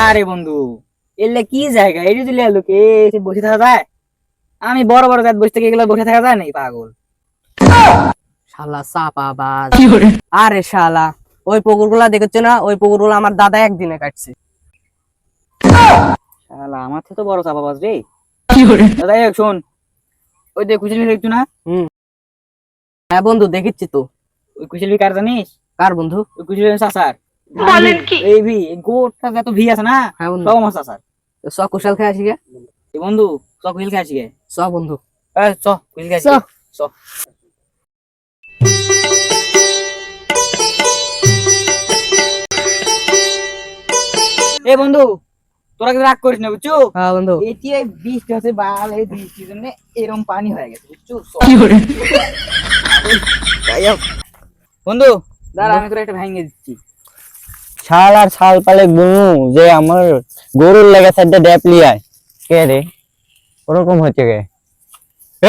আরে বন্ধু, এলে কি জায়গা এই দিলে লোকে এসে বসে থাকা যায়? আমি বড় বড় জাত বসে থেকে এগুলো বসে থাকা যায় নাকি পাগল? শালা চাপাবাজ। আরে শালা, ওই পুকুরগুলা দেখেছো না? ওই পুকুরগুলো আমার দাদা একদিনে কাটছে। শালা আমার থেকে তো বড় চাপাবাজ রে। দাদা শোন, ওই দেখ কুচিলি দেখছো না? হ্যাঁ বন্ধু, দেখেছি তো। ওই কুচিলি কার জানিস? কার বন্ধু? ওই কুচিলি চাচার। বলেন কি? এই ভি গোটা যত ভি আছে না, হ্যাঁ বন্ধু, সব আমার চাচার। চ কুশাল খেয়ে আসি গে। এ বন্ধু চ কুচিল খেয়ে আসি গে। চ বন্ধু। চ কুচিল খেয়ে আসি গে। চ। এ বন্ধু, তোরা কিন্তু রাগ করিস না বুঝছো? হ্যাঁ বন্ধু। এটি এই বৃষ্টি হচ্ছে বাল, এই বৃষ্টির জন্য এরকম পানি হয়ে গেছে বুঝছো? বন্ধু দাঁড়া, আমি তোরা একটা ভেঙে দিচ্ছি। শাল আর শাল পালে গুনু যে আমার গরুর লেগে সাইডে ড্যাপ লিয়ায় কে রে ওরকম হচ্ছে কে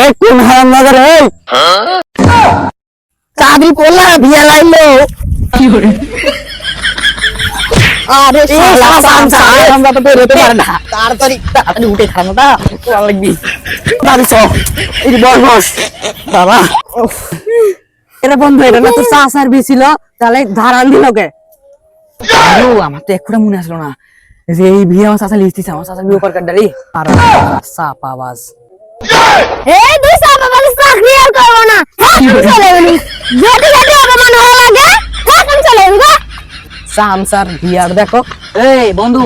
এ কোন হারাম নগর এই চাবি পোলা ভিয়া লাইলো আরে শালা সামসা আমরা তো বের হতে পারে না তাড়াতাড়ি উঠে খানো না কোন লাগবি দাবি চ এই যে বস বাবা এরে বন্ধু, এটা না তো চাচার বি ছিল, তাহলে ধারান দিল কে? আমার তো এক্ষুনি মনে আসলো না যে এই বিয়ে আমার চাচা লিখতেছে, আমার চাচা বিয়ে কার্ড ডালি। আর চাপাবাজ। এই দুই চাপাবাজ চাকরি আর করবো না। এখন চলে গেলি। যদি যদি অপমান হয়ে লাগে, এখন চলে গেলি। চামচার বিয়ার দেখো। এই বন্ধু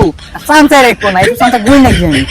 সামসার এক কোনা, এই সামসা গুই নাকি আমি